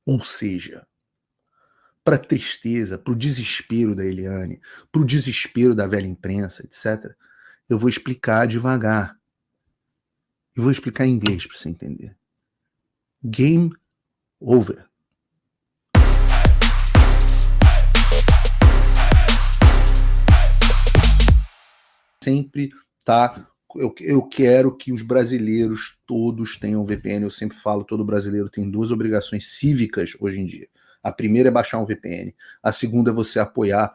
Ou seja, para a tristeza, para o desespero da Eliane, para o desespero da velha imprensa, etc., eu vou explicar devagar. Eu vou explicar em inglês para você entender. Game over. Sempre tá. Eu quero que os brasileiros todos tenham VPN. Eu sempre falo, todo brasileiro tem duas obrigações cívicas hoje em dia. A primeira é baixar um VPN. A segunda é você apoiar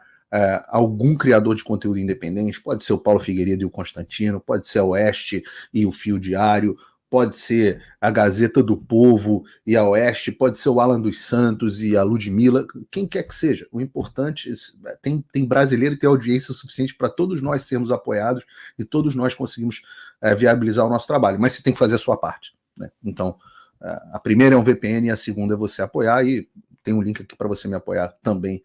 algum criador de conteúdo independente. Pode ser o Paulo Figueiredo e o Constantino, pode ser a Oeste e o Fio Diário, pode ser a Gazeta do Povo e a Oeste, pode ser o Alan dos Santos e a Ludmilla, quem quer que seja. O importante é tem brasileiro e tem audiência suficiente para todos nós sermos apoiados e todos nós conseguimos viabilizar o nosso trabalho, mas você tem que fazer a sua parte, né? Então, a primeira é um VPN e a segunda é você apoiar, e tem um link aqui para você me apoiar também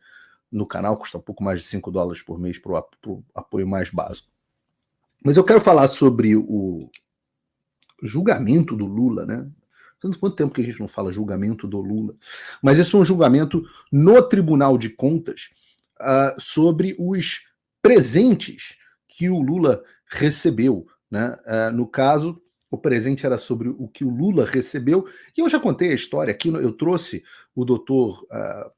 no canal, custa um pouco mais de $5 por mês para o apoio mais básico. Mas eu quero falar sobre o julgamento do Lula, né? Quanto tempo que a gente não fala julgamento do Lula? Mas esse foi um julgamento no Tribunal de Contas sobre os presentes que o Lula recebeu, né? No caso, o presente era sobre o que o Lula recebeu, e eu já contei a história aqui, eu trouxe o doutor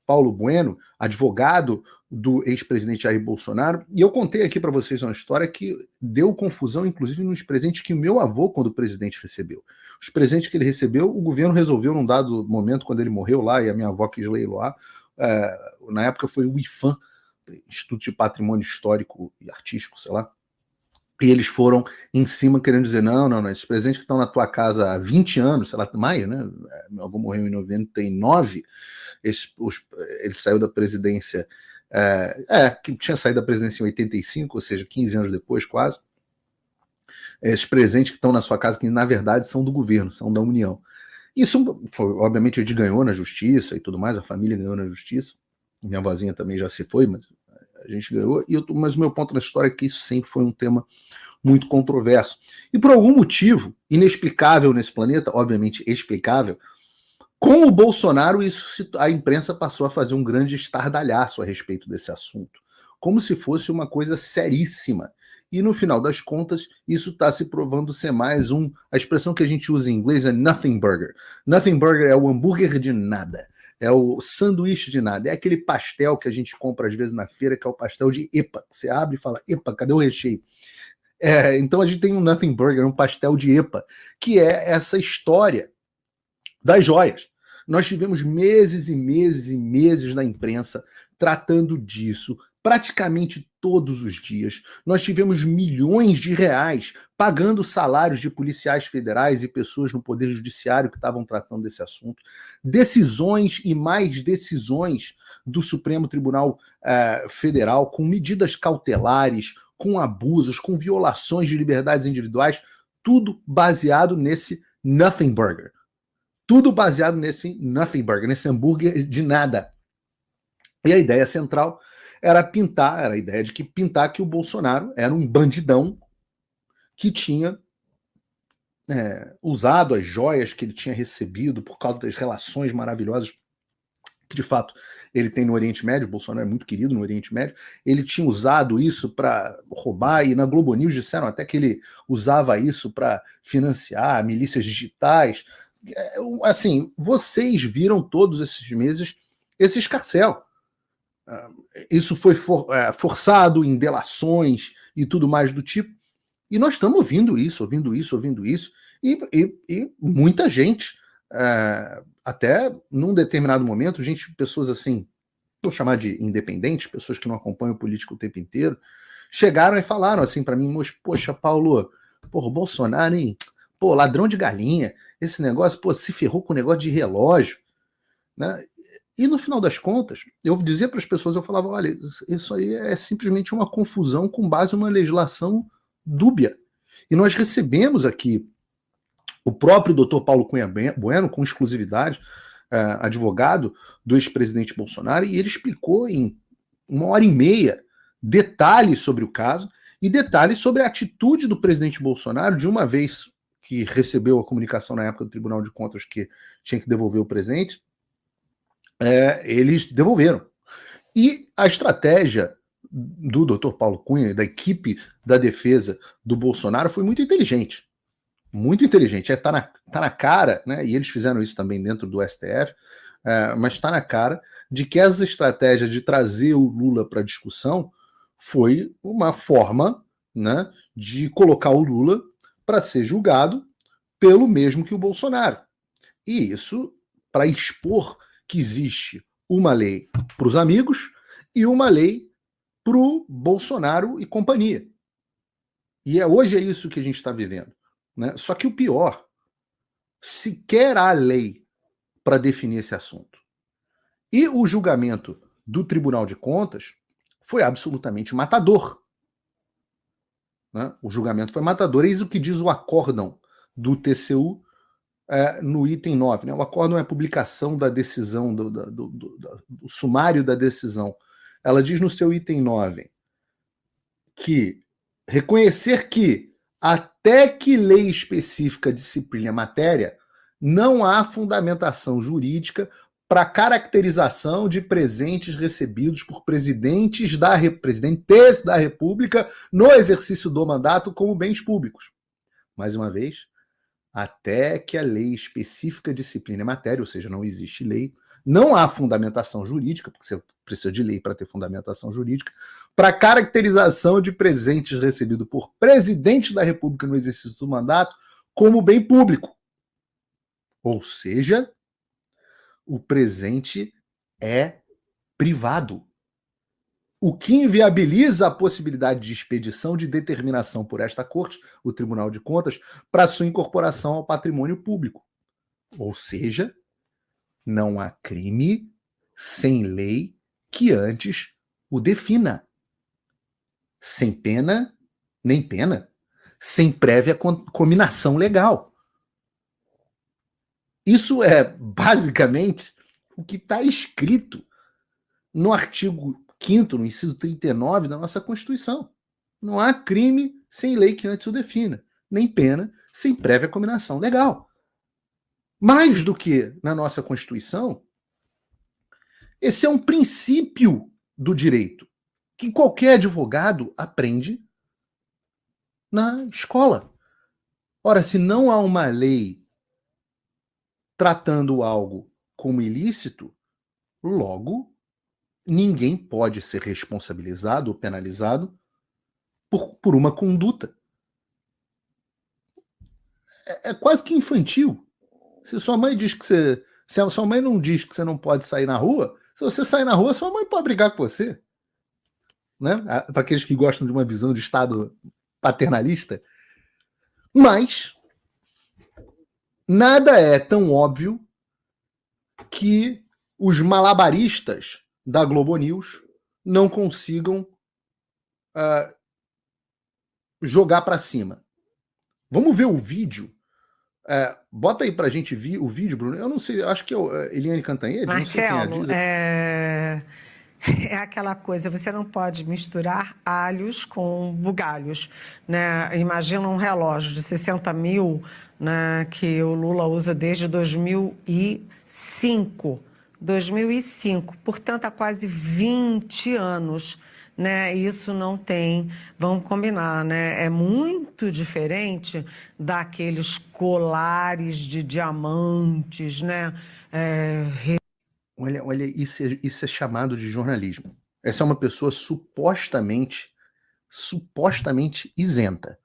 Paulo Bueno, advogado do ex-presidente Jair Bolsonaro, e eu contei aqui para vocês uma história que deu confusão, inclusive, nos presentes que o meu avô, quando o presidente, recebeu. Os presentes que ele recebeu, o governo resolveu num dado momento, quando ele morreu lá, e a minha avó quis leiloar, na época foi o IFAM, Instituto de Patrimônio Histórico e Artístico, sei lá, e eles foram em cima querendo dizer, não, esses presentes que estão na tua casa há 20 anos, sei lá, maio, né? Meu avô morreu em 99, ele saiu da presidência, que tinha saído da presidência em 85, ou seja, 15 anos depois, quase. Esses presentes que estão na sua casa, que na verdade são do governo, são da União. Isso, obviamente, a gente ganhou na justiça e tudo mais, a família ganhou na justiça, minha vozinha também já se foi, mas a gente ganhou, mas o meu ponto na história é que isso sempre foi um tema muito controverso. E por algum motivo inexplicável nesse planeta, obviamente explicável, com o Bolsonaro, a imprensa passou a fazer um grande estardalhaço a respeito desse assunto, como se fosse uma coisa seríssima. E no final das contas, isso está se provando ser mais a expressão que a gente usa em inglês é nothing burger. Nothing burger é o hambúrguer de nada. É o sanduíche de nada. É aquele pastel que a gente compra às vezes na feira, que é o pastel de epa. Você abre e fala, epa, cadê o recheio? Então a gente tem um nothing burger, um pastel de epa, que é essa história das joias. Nós tivemos meses e meses e meses na imprensa tratando disso, praticamente todos os dias. Nós tivemos milhões de reais pagando salários de policiais federais e pessoas no Poder Judiciário que estavam tratando desse assunto. Decisões e mais decisões do Supremo Tribunal Federal com medidas cautelares, com abusos, com violações de liberdades individuais, tudo baseado nesse nothing burger. Tudo baseado nesse nothing burger, nesse hambúrguer de nada. E a ideia central era a ideia de pintar que o Bolsonaro era um bandidão que tinha usado as joias que ele tinha recebido por causa das relações maravilhosas que, de fato, ele tem no Oriente Médio. O Bolsonaro é muito querido no Oriente Médio. Ele tinha usado isso para roubar, e na Globo News disseram até que ele usava isso para financiar milícias digitais. Assim, vocês viram todos esses meses esse escarcéu. Isso foi forçado em delações e tudo mais do tipo. E nós estamos ouvindo isso, e muita gente, até num determinado momento, pessoas assim, vou chamar de independentes, pessoas que não acompanham o político o tempo inteiro, chegaram e falaram assim para mim, poxa, Paulo, porra, o Bolsonaro, hein? Pô, ladrão de galinha, esse negócio, pô, se ferrou com o negócio de relógio, né? E no final das contas, eu dizia para as pessoas, eu falava, olha, isso aí é simplesmente uma confusão com base em uma legislação dúbia. E nós recebemos aqui o próprio doutor Paulo Cunha Bueno, com exclusividade, advogado do ex-presidente Bolsonaro, e ele explicou em 1h30 detalhes sobre o caso e detalhes sobre a atitude do presidente Bolsonaro, de uma vez que recebeu a comunicação na época do Tribunal de Contas que tinha que devolver o presente, eles devolveram. E a estratégia do Dr. Paulo Cunha e da equipe da defesa do Bolsonaro foi muito inteligente. Muito inteligente. Tá na cara, né? E eles fizeram isso também dentro do STF, mas está na cara de que essa estratégia de trazer o Lula para discussão foi uma forma, né, de colocar o Lula para ser julgado pelo mesmo que o Bolsonaro. E isso para expor que existe uma lei para os amigos e uma lei para o Bolsonaro e companhia. E hoje é isso que a gente está vivendo. Né? Só que o pior, sequer há lei para definir esse assunto. E o julgamento do Tribunal de Contas foi absolutamente matador. Né? O julgamento foi matador. Eis o que diz o acórdão do TCU no item 9. Né? O acórdão é a publicação da decisão, do sumário da decisão. Ela diz no seu item 9 que reconhecer que até que lei específica discipline a matéria, não há fundamentação jurídica para caracterização de presentes recebidos por presidentes da República no exercício do mandato como bens públicos. Mais uma vez, até que a lei específica discipline a matéria, ou seja, não existe lei, não há fundamentação jurídica, porque você precisa de lei para ter fundamentação jurídica, para caracterização de presentes recebidos por presidente da República no exercício do mandato como bem público. Ou seja, o presente é privado. O que inviabiliza a possibilidade de expedição de determinação por esta Corte, o Tribunal de Contas, para sua incorporação ao patrimônio público. Ou seja, não há crime sem lei que antes o defina. Sem pena, nem pena. Sem prévia cominação legal. Isso é basicamente o que está escrito no artigo 5º, no inciso 39 da nossa Constituição. Não há crime sem lei que antes o defina, nem pena sem prévia cominação legal. Mais do que na nossa Constituição, esse é um princípio do direito que qualquer advogado aprende na escola. Ora, se não há uma lei tratando algo como ilícito, logo ninguém pode ser responsabilizado ou penalizado por uma conduta. É quase que infantil. Se sua mãe diz que você... Se a sua mãe não diz que você não pode sair na rua, se você sair na rua, sua mãe pode brigar com você. Né? Para aqueles que gostam de uma visão de Estado paternalista. Mas nada é tão óbvio que os malabaristas da Globo News não consigam jogar para cima. Vamos ver o vídeo. Bota aí pra gente ver o vídeo, Bruno. Eu não sei, acho que é Eliane Cantanhede. Marcelo, não sei quem é aquela coisa, você não pode misturar alhos com bugalhos, né? Imagina um relógio de 60 mil, né, que o Lula usa desde 2005, portanto há quase 20 anos. Né, isso não tem, vamos combinar, né? É muito diferente daqueles colares de diamantes, né? Olha, isso é chamado de jornalismo. Essa é uma pessoa supostamente isenta.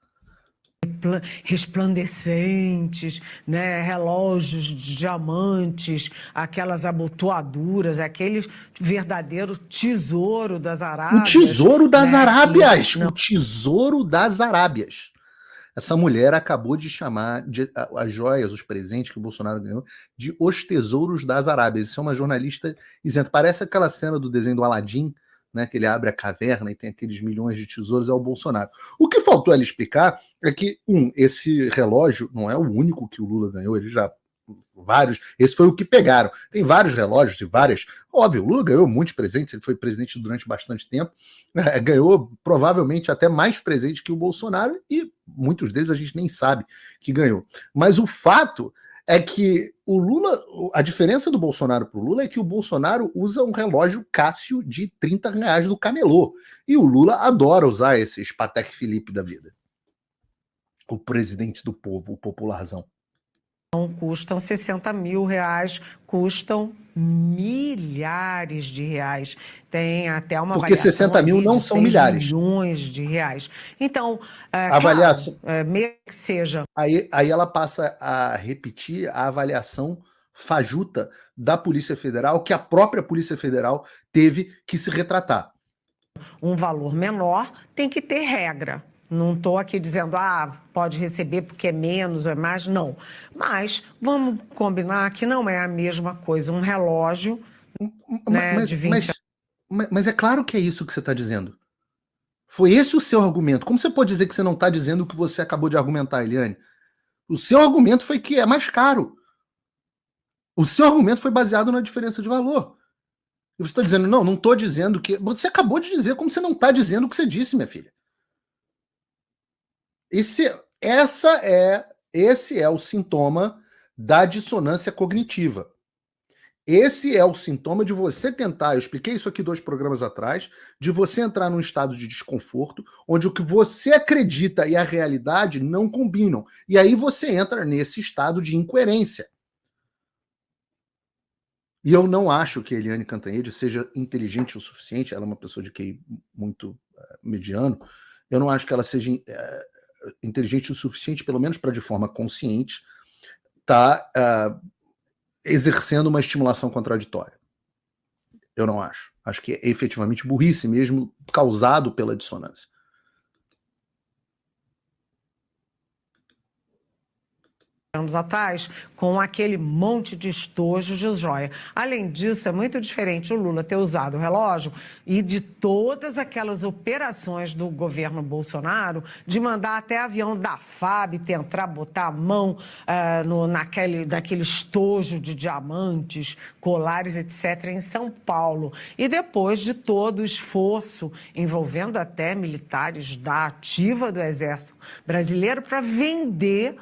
Resplandecentes, né? Relógios de diamantes, aquelas abotoaduras, aquele verdadeiro tesouro das Arábias. O tesouro das Arábias! O tesouro das Arábias. Essa mulher acabou de chamar as joias, os presentes que o Bolsonaro ganhou, de os tesouros das Arábias. Isso é uma jornalista isenta. Parece aquela cena do desenho do Aladim, né, que ele abre a caverna e tem aqueles milhões de tesouros, é o Bolsonaro. O que faltou ela explicar é que, esse relógio não é o único que o Lula ganhou, ele já... vários, esse foi o que pegaram. Tem vários relógios e várias... Óbvio, o Lula ganhou muitos presentes, ele foi presidente durante bastante tempo, ganhou provavelmente até mais presentes que o Bolsonaro, e muitos deles a gente nem sabe que ganhou. Mas o fato é que o Lula, a diferença do Bolsonaro para o Lula é que o Bolsonaro usa um relógio Cássio de R$ 30 do camelô. E o Lula adora usar esses Patek Philippe da vida. O presidente do povo, o popularzão. Custam 60 mil reais, custam milhares de reais. Tem até uma Porque 60 mil não são milhares. Milhões de reais. Então, avaliação, claro, mesmo que seja. Aí ela passa a repetir a avaliação fajuta da Polícia Federal, que a própria Polícia Federal teve que se retratar. Um valor menor tem que ter regra. Não estou aqui dizendo, pode receber porque é menos ou é mais, não. Mas vamos combinar que não é a mesma coisa. Um relógio de 20 mas é claro que é isso que você está dizendo. Foi esse o seu argumento. Como você pode dizer que você não está dizendo o que você acabou de argumentar, Eliane? O seu argumento foi que é mais caro. O seu argumento foi baseado na diferença de valor. E você está dizendo, não estou dizendo que... Você acabou de dizer como você não está dizendo o que você disse, minha filha. Esse é o sintoma da dissonância cognitiva. Esse é o sintoma de você tentar, eu expliquei isso aqui 2 programas atrás, de você entrar num estado de desconforto, onde o que você acredita e a realidade não combinam. E aí você entra nesse estado de incoerência. E eu não acho que a Eliane Cantanhede seja inteligente o suficiente, ela é uma pessoa de QI muito mediano, eu não acho que ela seja inteligente o suficiente, pelo menos para de forma consciente, exercendo uma estimulação contraditória. Eu não acho. Acho que é efetivamente burrice mesmo, causado pela dissonância. Anos atrás, com aquele monte de estojos de joia. Além disso, é muito diferente o Lula ter usado o relógio e de todas aquelas operações do governo Bolsonaro, de mandar até avião da FAB tentar botar a mão naquele estojo de diamantes, colares, etc., em São Paulo. E depois de todo o esforço, envolvendo até militares da ativa do Exército Brasileiro, para vender...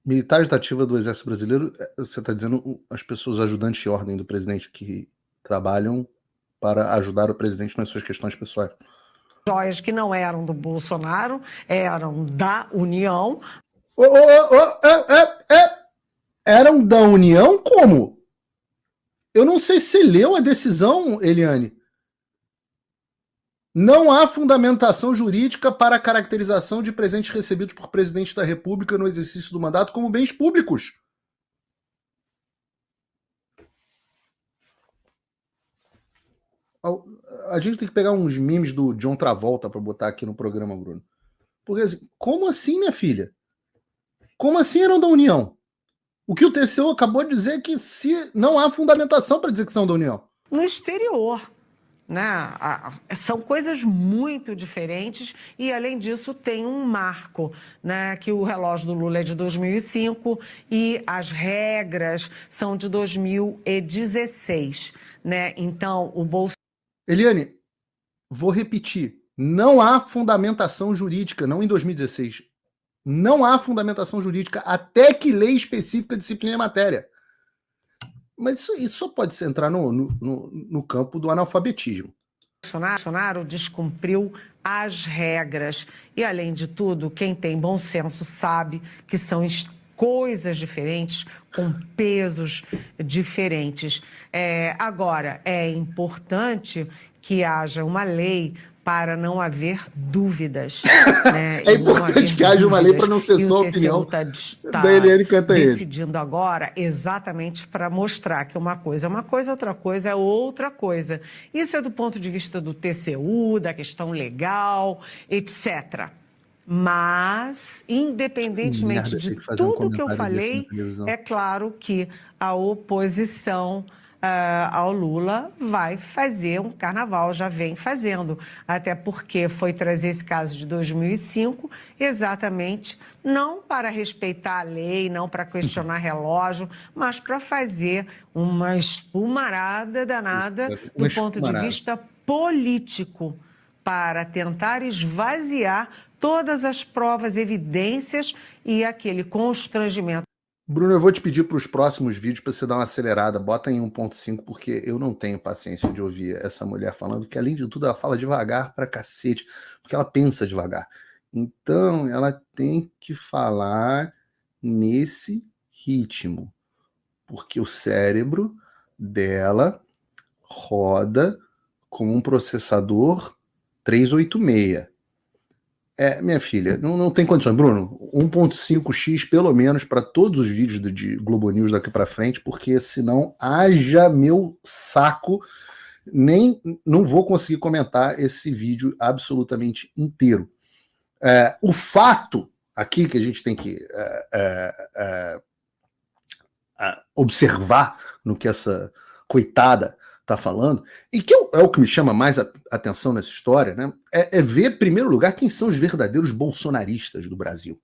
Militares da ativa do Exército Brasileiro, você está dizendo as pessoas ajudantes de ordem do presidente que trabalham para ajudar o presidente nas suas questões pessoais. Joias que não eram do Bolsonaro, eram da União. Eram da União? Como? Eu não sei se você leu a decisão, Eliane. Não há fundamentação jurídica para a caracterização de presentes recebidos por presidente da República no exercício do mandato como bens públicos. A gente tem que pegar uns memes do John Travolta para botar aqui no programa, Bruno. Porque como assim, minha filha? Como assim eram da União? O que o TCU acabou de dizer é que não há fundamentação para dizer que são da União. No exterior. São coisas muito diferentes e, além disso, tem um marco, que o relógio do Lula é de 2005 e as regras são de 2016. Então, o Bolsonaro... Eliane, vou repetir, não há fundamentação jurídica, não em 2016, não há fundamentação jurídica até que lei específica discipline a matéria. Mas isso só pode entrar no campo do analfabetismo. Bolsonaro descumpriu as regras. E, além de tudo, quem tem bom senso sabe que são coisas diferentes, com pesos diferentes. Agora, é importante que haja uma lei para não haver dúvidas. É importante que haja uma lei para não ser só a opinião da Eliane Cantanhede. Decidindo agora exatamente para mostrar que uma coisa é uma coisa, outra coisa é outra coisa. Isso é do ponto de vista do TCU, da questão legal, etc. Mas, independentemente de tudo que eu falei, é claro que a oposição ao Lula vai fazer um carnaval, já vem fazendo, até porque foi trazer esse caso de 2005 exatamente não para respeitar a lei, não para questionar relógio, mas para fazer uma espumarada danada do ponto de vista político, para tentar esvaziar todas as provas, evidências e aquele constrangimento. Bruno, eu vou te pedir para os próximos vídeos para você dar uma acelerada, bota em 1.5, porque eu não tenho paciência de ouvir essa mulher falando, que além de tudo ela fala devagar pra cacete, porque ela pensa devagar. Então, ela tem que falar nesse ritmo, porque o cérebro dela roda com um processador 386. Minha filha, não tem condições. Bruno, 1.5x pelo menos para todos os vídeos de Globo News daqui para frente, porque senão haja meu saco, não vou conseguir comentar esse vídeo absolutamente inteiro. O fato aqui que a gente tem que observar no que essa coitada está falando, e que é o que me chama mais a atenção nessa história, né? Ver, em primeiro lugar, quem são os verdadeiros bolsonaristas do Brasil.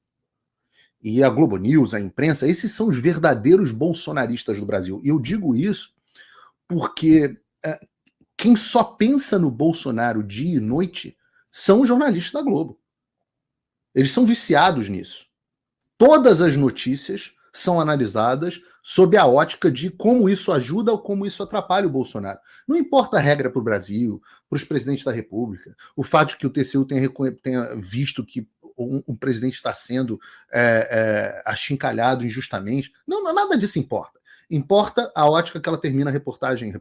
E a Globo News, a imprensa, esses são os verdadeiros bolsonaristas do Brasil. E eu digo isso porque quem só pensa no Bolsonaro dia e noite são os jornalistas da Globo. Eles são viciados nisso. Todas as notícias são analisadas sob a ótica de como isso ajuda ou como isso atrapalha o Bolsonaro. Não importa a regra para o Brasil, para os presidentes da República, o fato de que o TCU tenha visto que um presidente está sendo achincalhado injustamente. Não, nada disso importa. Importa a ótica que ela termina a reportagem,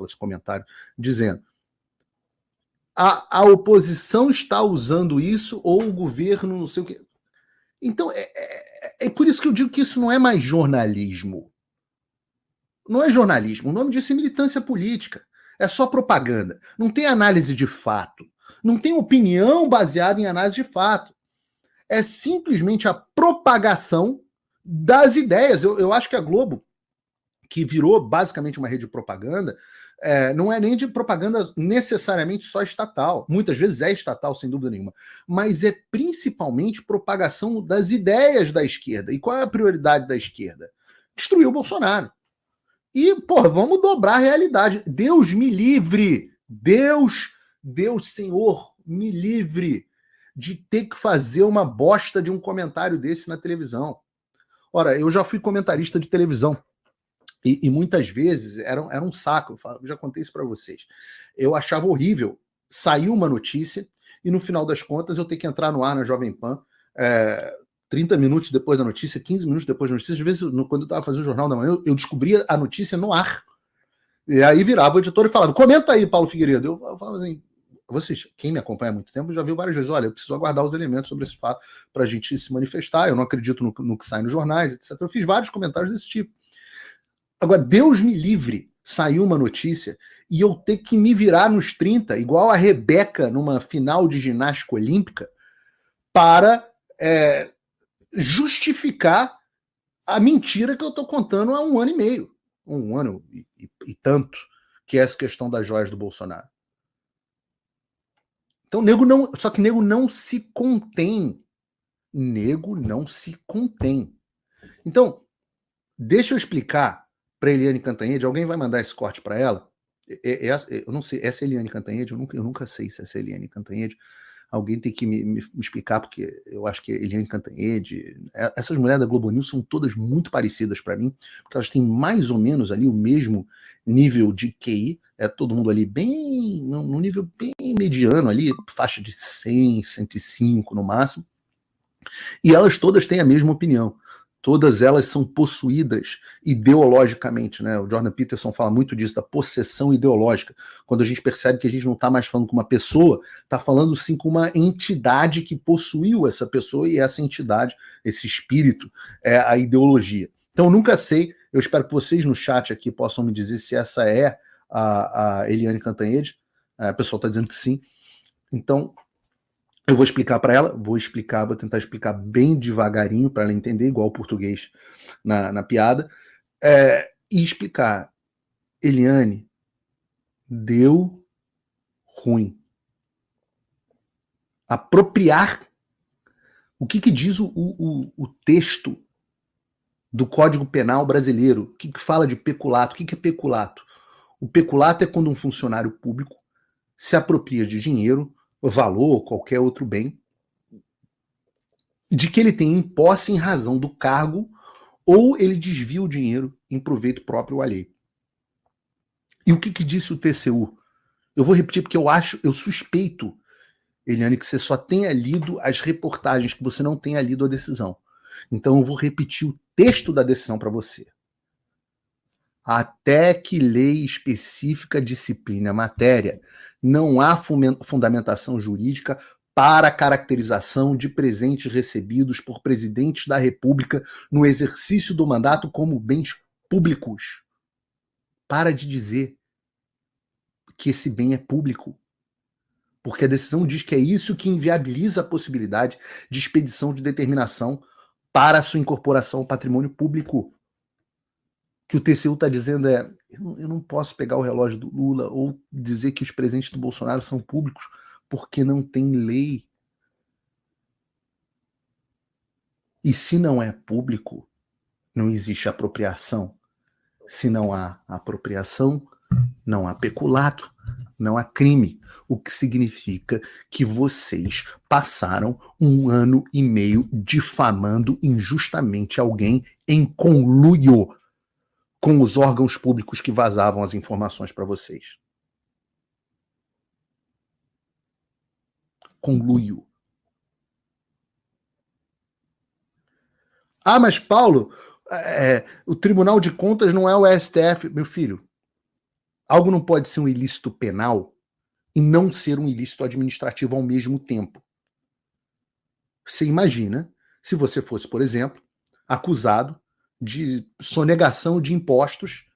esse comentário, dizendo: a oposição está usando isso, ou o governo, não sei o quê. Então, é por isso que eu digo que isso não é mais jornalismo. Não é jornalismo. O nome disso é militância política. É só propaganda. Não tem análise de fato. Não tem opinião baseada em análise de fato. É simplesmente a propagação das ideias. Eu acho que a Globo, que virou basicamente uma rede de propaganda, não é nem de propaganda necessariamente só estatal. Muitas vezes é estatal, sem dúvida nenhuma. Mas é principalmente propagação das ideias da esquerda. E qual é a prioridade da esquerda? Destruir o Bolsonaro. E, vamos dobrar a realidade. Deus me livre. Deus, Senhor, me livre de ter que fazer uma bosta de um comentário desse na televisão. Ora, eu já fui comentarista de televisão. E muitas vezes era um saco. Eu já contei isso para vocês. Eu achava horrível. Saiu uma notícia e no final das contas eu ter que entrar no ar na Jovem Pan 30 minutos depois da notícia, 15 minutos depois da notícia. Às vezes, quando eu estava fazendo o Jornal da Manhã, eu descobria a notícia no ar. E aí virava o editor e falava: comenta aí, Paulo Figueiredo. Eu falava assim: vocês, quem me acompanha há muito tempo, já viu várias vezes: olha, eu preciso aguardar os elementos sobre esse fato para a gente se manifestar. Eu não acredito no que sai nos jornais, etc. Eu fiz vários comentários desse tipo. Agora, Deus me livre, saiu uma notícia e eu ter que me virar nos 30, igual a Rebeca numa final de ginástica olímpica, para justificar a mentira que eu estou contando há 1 ano e meio, 1 ano e tanto, que é essa questão das joias do Bolsonaro. Então, nego não se contém. Nego não se contém. Então, deixa eu explicar para Eliane Cantanhede. Alguém vai mandar esse corte para ela? Eu não sei, essa é Eliane Cantanhede? Eu nunca sei se essa é Eliane Cantanhede. Alguém tem que me explicar, porque eu acho que Eliane Cantanhede, essas mulheres da Globo News são todas muito parecidas para mim, porque elas têm mais ou menos ali o mesmo nível de QI, todo mundo ali bem, num nível bem mediano ali, faixa de 100, 105 no máximo, e elas todas têm a mesma opinião. Todas elas são possuídas ideologicamente, né? O Jordan Peterson fala muito disso, da possessão ideológica. Quando a gente percebe que a gente não está mais falando com uma pessoa, está falando sim com uma entidade que possuiu essa pessoa, e essa entidade, esse espírito, é a ideologia. Então, eu nunca sei, eu espero que vocês no chat aqui possam me dizer se essa é a Eliane Cantanhede. A pessoa está dizendo que sim. Então, eu vou explicar para ela, vou tentar explicar bem devagarinho para ela entender, igual o português na piada, e explicar: Eliane, deu ruim. Apropriar. O que diz o texto do Código Penal brasileiro? O que fala de peculato? O que é peculato? O peculato é quando um funcionário público se apropria de dinheiro, valor, qualquer outro bem, de que ele tem em posse em razão do cargo ou ele desvia o dinheiro em proveito próprio ou alheio. E o que disse o TCU? Eu vou repetir porque eu suspeito, Eliane, que você só tenha lido as reportagens, que você não tenha lido a decisão. Então eu vou repetir o texto da decisão para você. Até que lei específica discipline a matéria, não há fundamentação jurídica para a caracterização de presentes recebidos por presidentes da República no exercício do mandato como bens públicos. Para de dizer que esse bem é público. Porque a decisão diz que é isso que inviabiliza a possibilidade de expedição de determinação para a sua incorporação ao patrimônio público. O que o TCU está dizendo é: eu não posso pegar o relógio do Lula ou dizer que os presentes do Bolsonaro são públicos porque não tem lei. E se não é público, não existe apropriação. Se não há apropriação, não há peculato, não há crime. O que significa que vocês passaram 1 ano e meio difamando injustamente alguém em conluio com os órgãos públicos que vazavam as informações para vocês. Conluio. Ah, mas Paulo, o Tribunal de Contas não é o STF. Meu filho, algo não pode ser um ilícito penal e não ser um ilícito administrativo ao mesmo tempo. Você imagina se você fosse, por exemplo, acusado de sonegação de impostos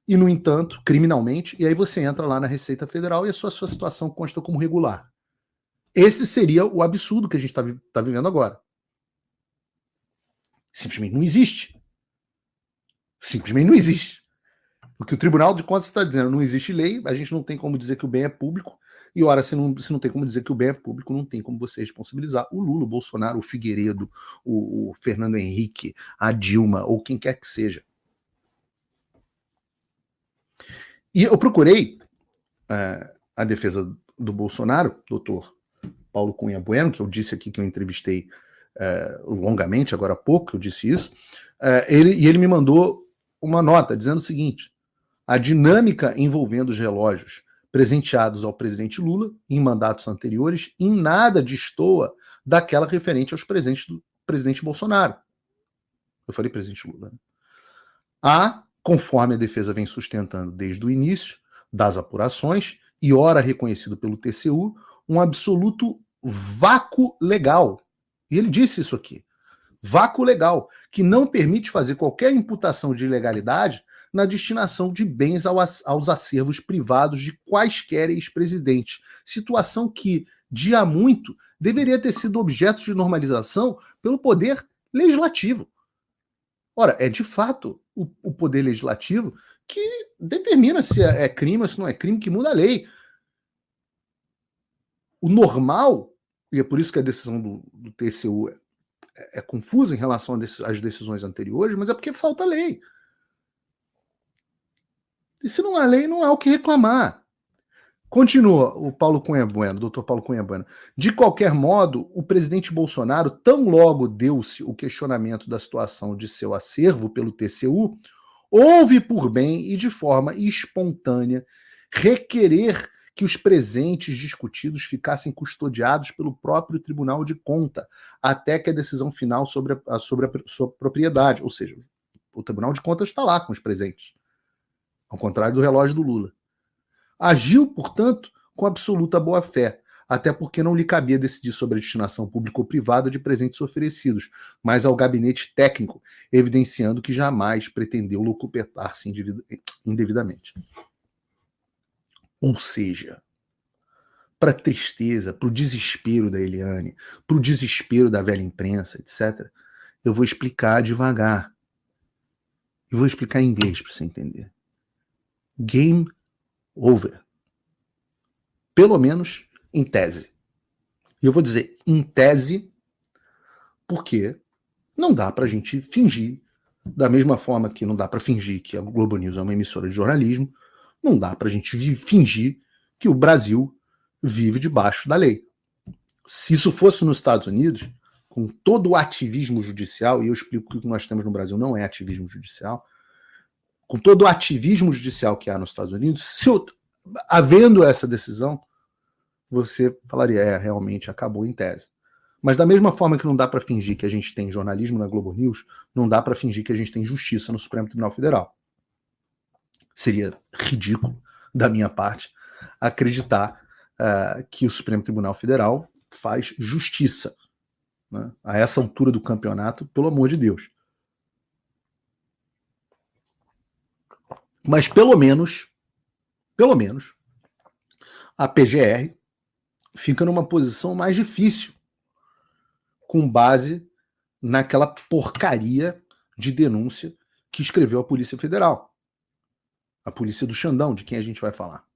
e, no entanto, criminalmente, e aí você entra lá na Receita Federal e a sua situação consta como regular. Esse seria o absurdo que a gente está vivendo agora. Simplesmente não existe. Simplesmente não existe. O que o Tribunal de Contas está dizendo, não existe lei, a gente não tem como dizer que o bem é público, e ora, se não tem como dizer que o bem é público, não tem como você responsabilizar o Lula, o Bolsonaro, o Figueiredo, o Fernando Henrique, a Dilma, ou quem quer que seja. E eu procurei a defesa do Bolsonaro, doutor Paulo Cunha Bueno, que eu disse aqui que eu entrevistei longamente, agora há pouco, eu disse isso, ele me mandou uma nota dizendo o seguinte: a dinâmica envolvendo os relógios presenteados ao presidente Lula em mandatos anteriores em nada destoa daquela referente aos presentes do presidente Bolsonaro. Eu falei presidente Lula, né? Há, conforme a defesa vem sustentando desde o início das apurações, e ora reconhecido pelo TCU, um absoluto vácuo legal. E ele disse isso aqui. Vácuo legal, que não permite fazer qualquer imputação de ilegalidade na destinação de bens aos acervos privados de quaisquer ex-presidentes. Situação que, de há muito, deveria ter sido objeto de normalização pelo Poder Legislativo. Ora, é de fato o Poder Legislativo que determina se é crime ou se não é crime, que muda a lei. O normal, e é por isso que a decisão do TCU é confusa em relação às decisões anteriores, mas é porque falta lei. E se não há lei, não há o que reclamar. Continua o Paulo Cunha Bueno, o doutor Paulo Cunha Bueno. De qualquer modo, o presidente Bolsonaro, tão logo deu-se o questionamento da situação de seu acervo pelo TCU, houve por bem e de forma espontânea requerer que os presentes discutidos ficassem custodiados pelo próprio Tribunal de Contas, até que a decisão final sobre a sua propriedade, ou seja, o Tribunal de Contas está lá com os presentes, ao contrário do relógio do Lula. Agiu, portanto, com absoluta boa-fé, até porque não lhe cabia decidir sobre a destinação pública ou privada de presentes oferecidos, mas ao gabinete técnico, evidenciando que jamais pretendeu locupetar-se indevidamente. Ou seja, para a tristeza, para o desespero da Eliane, para o desespero da velha imprensa, etc., eu vou explicar devagar. Eu vou explicar em inglês para você entender. Game over. Pelo menos em tese. E eu vou dizer em tese porque não dá para a gente fingir, da mesma forma que não dá para fingir que a Globo News é uma emissora de jornalismo, não dá para a gente fingir que o Brasil vive debaixo da lei. Se isso fosse nos Estados Unidos, com todo o ativismo judicial, e eu explico que o que nós temos no Brasil não é ativismo judicial, com todo o ativismo judicial que há nos Estados Unidos, havendo essa decisão, você falaria, realmente acabou em tese. Mas da mesma forma que não dá para fingir que a gente tem jornalismo na Globo News, não dá para fingir que a gente tem justiça no Supremo Tribunal Federal. Seria ridículo da minha parte acreditar que o Supremo Tribunal Federal faz justiça, né? A essa altura do campeonato, pelo amor de Deus. Mas pelo menos, a PGR fica numa posição mais difícil, com base naquela porcaria de denúncia que escreveu a Polícia Federal. A polícia do Xandão, de quem a gente vai falar.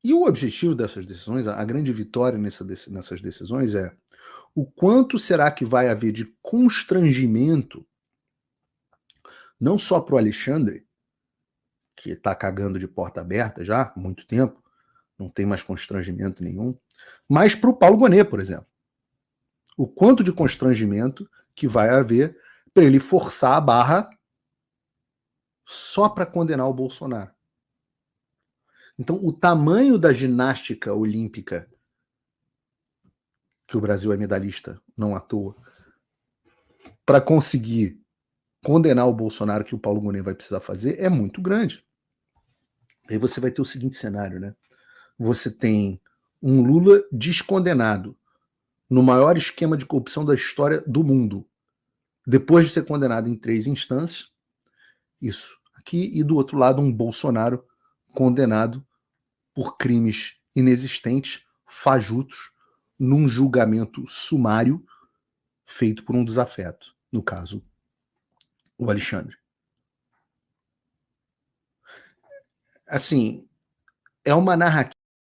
E o objetivo dessas decisões, a grande vitória nessas decisões é o quanto será que vai haver de constrangimento, não só para o Alexandre, que está cagando de porta aberta já há muito tempo, não tem mais constrangimento nenhum, mas para o Paulo Gonet, por exemplo. O quanto de constrangimento que vai haver para ele forçar a barra só para condenar o Bolsonaro. Então, o tamanho da ginástica olímpica, que o Brasil é medalhista, não à toa, para conseguir condenar o Bolsonaro, que o Paulo Gonet vai precisar fazer, é muito grande. Aí você vai ter o seguinte cenário, né? Você tem um Lula descondenado no maior esquema de corrupção da história do mundo, depois de ser condenado em 3 instâncias, isso aqui, e do outro lado um Bolsonaro condenado por crimes inexistentes, fajutos, num julgamento sumário feito por um desafeto, no caso, o Alexandre. Assim, é uma narrativa